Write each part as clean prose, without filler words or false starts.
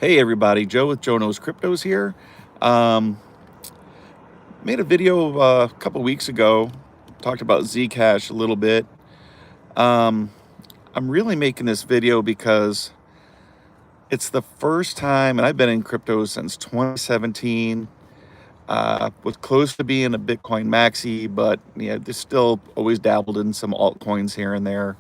Hey everybody, Joe with Joe Knows Cryptos here. Um, Made a video a couple weeks ago, talked about Zcash a little bit. Um, I'm really making this video because it's the first time, and I've been in crypto since 2017. Was close to being a Bitcoin maxi, but yeah, just still always dabbled in some altcoins here and there.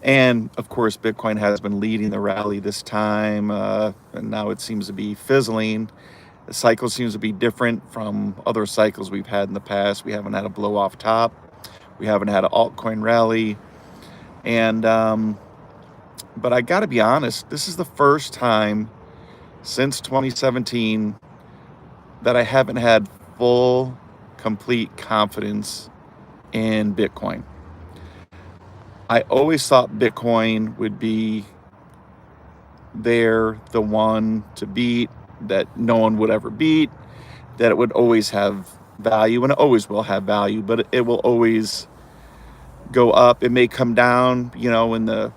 And of course, Bitcoin has been leading the rally this time, and now it seems to be fizzling. The cycle seems to be different from other cycles we've had in the past. We haven't had a blow off top. We haven't had an altcoin rally. And, but I got to be honest, this is the first time since 2017 that I haven't had full, complete confidence in Bitcoin. I always thought Bitcoin would be the one to beat, that no one would ever beat, that it would always have value, and it always will have value, but it will always go up. It may come down, in the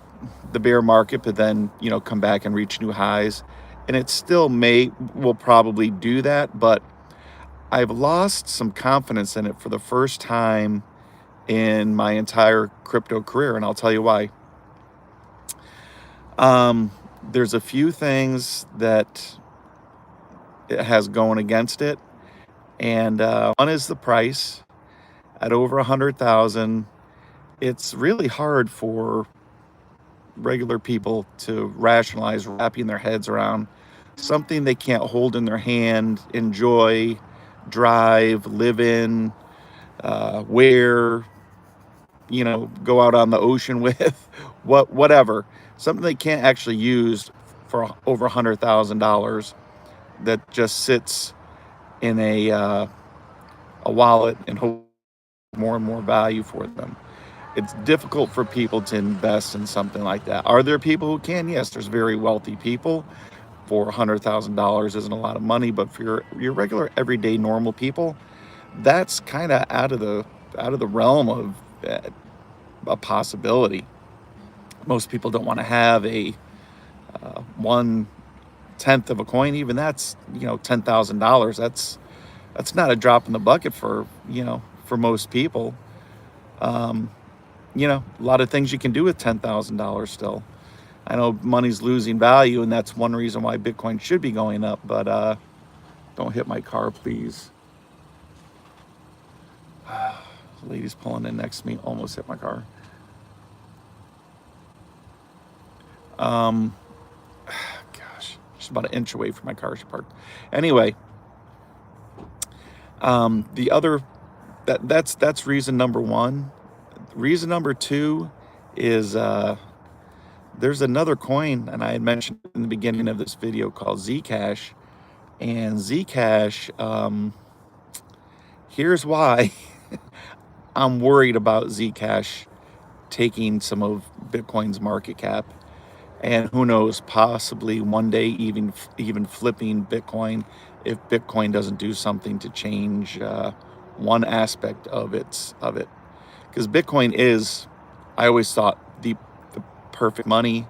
bear market, but then, come back and reach new highs. And it still will probably do that, but I've lost some confidence in it for the first time in my entire crypto career, and I'll tell you why. There's a few things that it has going against it, and one is the price at over 100,000. It's really hard for regular people to rationalize wrapping their heads around something they can't hold in their hand, enjoy, drive, live in, wear, go out on the ocean with, whatever. Something they can't actually use for over $100,000 that just sits in a wallet and holds more and more value for them. It's difficult for people to invest in something like that. Are there people who can? Yes, there's very wealthy people. For $100,000 isn't a lot of money, but for your regular, everyday, normal people, that's kind of out of the realm of a possibility. Most people don't want to have a 1/10 of a coin. Even that's $10,000. That's not a drop in the bucket for most people. A lot of things you can do with $10,000 still. I know money's losing value, and that's one reason why Bitcoin should be going up, but don't hit my car, please. The lady's pulling in next to me, almost hit my car. Gosh, she's about an inch away from my car. She parked. Anyway, the other that's reason number one. Reason number two is there's another coin, and I had mentioned in the beginning of this video, called Zcash. And Zcash, here's why I'm worried about Zcash taking some of Bitcoin's market cap, and who knows, possibly one day even flipping Bitcoin if Bitcoin doesn't do something to change one aspect of it. Because Bitcoin is, I always thought, the perfect money.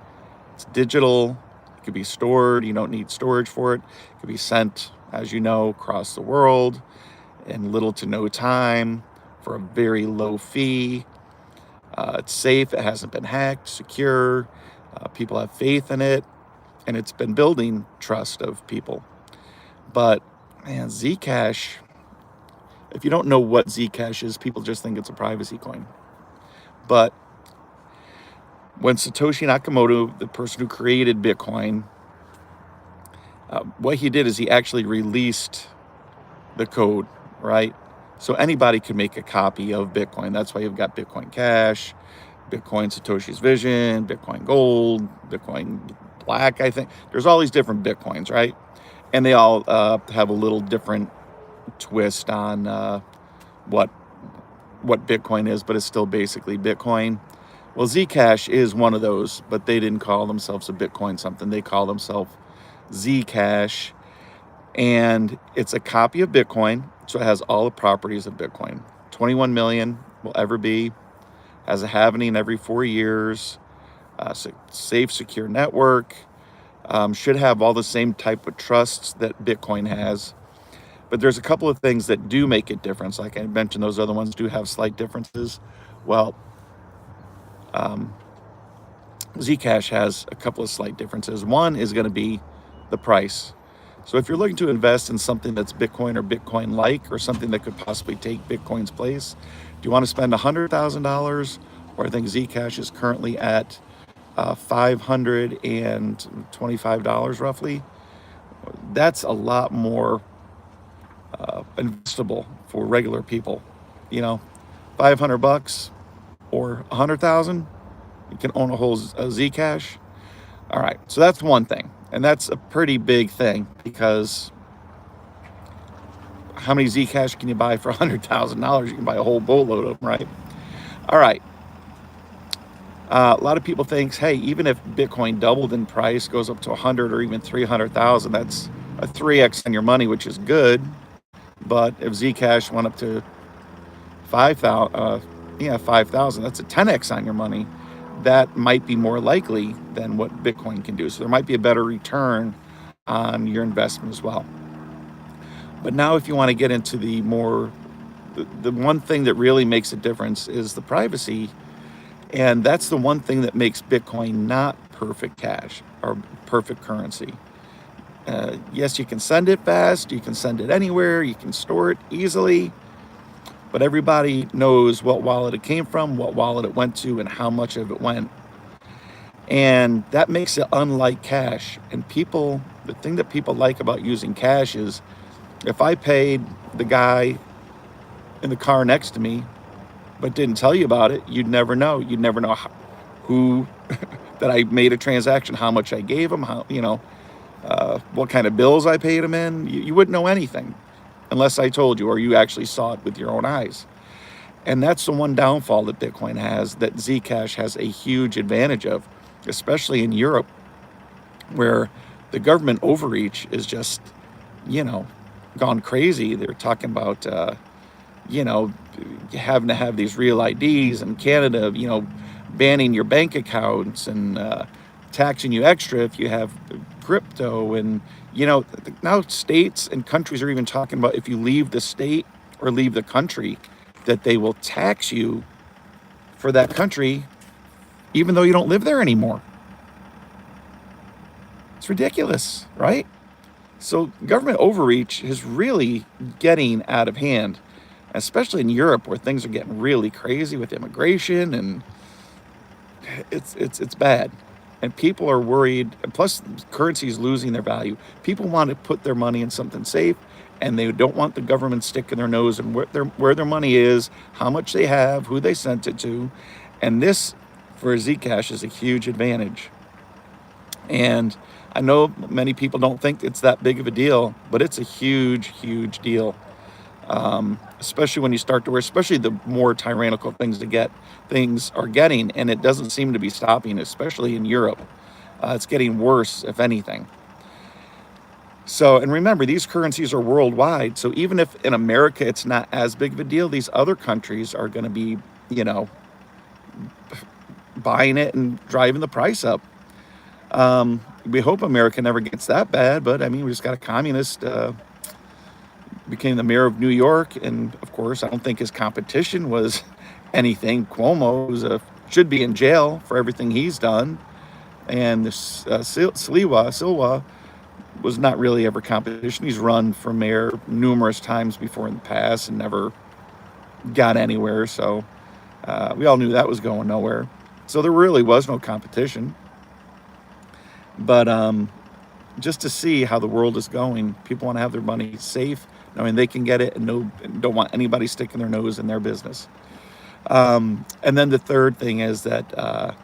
It's digital. It could be stored. You don't need storage for it. It could be sent, as you know, across the world in little to no time for a very low fee. It's safe. It hasn't been hacked. Secure. People have faith in it, and it's been building trust of people. But man, Zcash, if you don't know what Zcash is, people just think it's a privacy coin. But when Satoshi Nakamoto, the person who created Bitcoin, what he did is he actually released the code, right? So anybody can make a copy of Bitcoin. That's why you've got Bitcoin Cash, Bitcoin Satoshi's Vision, Bitcoin Gold, Bitcoin Black, I think. There's all these different Bitcoins, right? And they all have a little different twist on what Bitcoin is, but it's still basically Bitcoin. Well, Zcash is one of those, but they didn't call themselves a Bitcoin something. They call themselves Zcash, and it's a copy of Bitcoin, so it has all the properties of Bitcoin. 21 million will ever be, has a halving every 4 years, safe, secure network, should have all the same type of trusts that Bitcoin has. But there's a couple of things that do make it different. Like I mentioned, those other ones do have slight differences. Well, um, Zcash has a couple of slight differences. One is going to be the price. So if you're looking to invest in something that's Bitcoin or Bitcoin-like, or something that could possibly take Bitcoin's place, do you want to spend $100,000? Or I think Zcash is currently at $525 roughly. That's a lot more investable for regular people. You know, 500 bucks or 100,000, you can own a whole Zcash. All right, so that's one thing, and that's a pretty big thing, because how many Zcash can you buy for $100,000? You can buy a whole boatload of them, right? All right. A lot of people think, hey, even if Bitcoin doubled in price, goes up to 100 or even 300,000, that's a 3x on your money, which is good. But if Zcash went up to 5,000, that's a 10x on your money. That might be more likely than what Bitcoin can do. So there might be a better return on your investment as well. But now if you want to get into the one thing that really makes a difference is the privacy. And that's the one thing that makes Bitcoin not perfect cash or perfect currency. Yes, you can send it fast, you can send it anywhere, you can store it easily, but everybody knows what wallet it came from, what wallet it went to, and how much of it went. And that makes it unlike cash. And the thing that people like about using cash is, if I paid the guy in the car next to me but didn't tell you about it, you'd never know. You'd never know who that I made a transaction, how much I gave him, what kind of bills I paid him in. You wouldn't know anything unless I told you, or you actually saw it with your own eyes. And that's the one downfall that Bitcoin has, that Zcash has a huge advantage of, especially in Europe, where the government overreach is just, gone crazy. They're talking about, having to have these real IDs, and Canada, banning your bank accounts and taxing you extra if you have crypto. And, now states and countries are even talking about, if you leave the state or leave the country, that they will tax you for that country, even though you don't live there anymore. It's ridiculous, right? So government overreach is really getting out of hand, especially in Europe, where things are getting really crazy with immigration, and it's bad. And people are worried, and plus currency is losing their value. People want to put their money in something safe, and they don't want the government sticking their nose in where their money is, how much they have, who they sent it to. And this, for Zcash, is a huge advantage. And I know many people don't think it's that big of a deal, but it's a huge, huge deal. Especially when you start to especially the more tyrannical things are getting, and it doesn't seem to be stopping, especially in Europe. It's getting worse, if anything. So, and remember, these currencies are worldwide. So even if in America it's not as big of a deal, these other countries are going to be, buying it and driving the price up. We hope America never gets that bad, but I mean, we just got a communist, became the mayor of New York, and of course, I don't think his competition was anything. Cuomo should be in jail for everything he's done, and this Silwa was not really ever competition. He's run for mayor numerous times before in the past and never got anywhere. So we all knew that was going nowhere. So there really was no competition. But just to see how the world is going, people want to have their money safe, knowing they can get it, and don't want anybody sticking their nose in their business. And then the third thing is that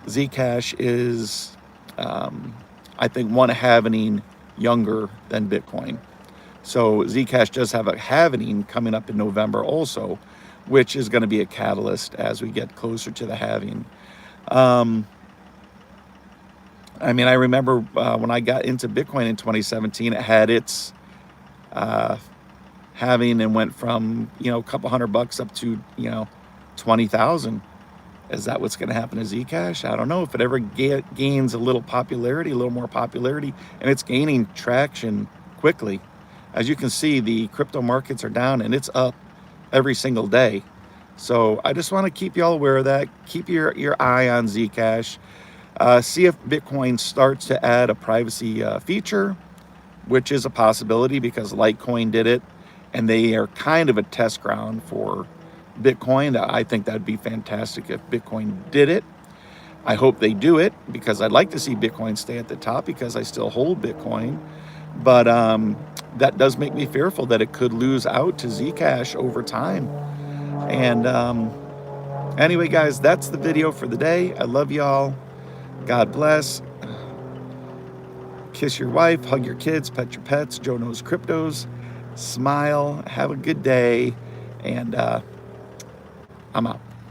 Zcash is, I think, one halvening younger than Bitcoin. So Zcash does have a halvening coming up in November also, which is going to be a catalyst as we get closer to the halving. I mean, I remember when I got into Bitcoin in 2017, it had its halving and went from, a couple $100 up to, 20,000. Is that what's going to happen to Zcash? I don't know. If it ever gains a little popularity, a little more popularity, and it's gaining traction quickly. As you can see, the crypto markets are down and it's up every single day. So I just want to keep y'all aware of that. Keep your eye on Zcash. See if Bitcoin starts to add a privacy feature, which is a possibility because Litecoin did it, and they are kind of a test ground for Bitcoin. I think that'd be fantastic if Bitcoin did it. I hope they do it because I'd like to see Bitcoin stay at the top because I still hold Bitcoin. But that does make me fearful that it could lose out to Zcash over time. And anyway, guys, that's the video for the day. I love y'all. God bless. Kiss your wife, hug your kids, pet your pets. Joe Knows Cryptos. Smile. Have a good day. And I'm out.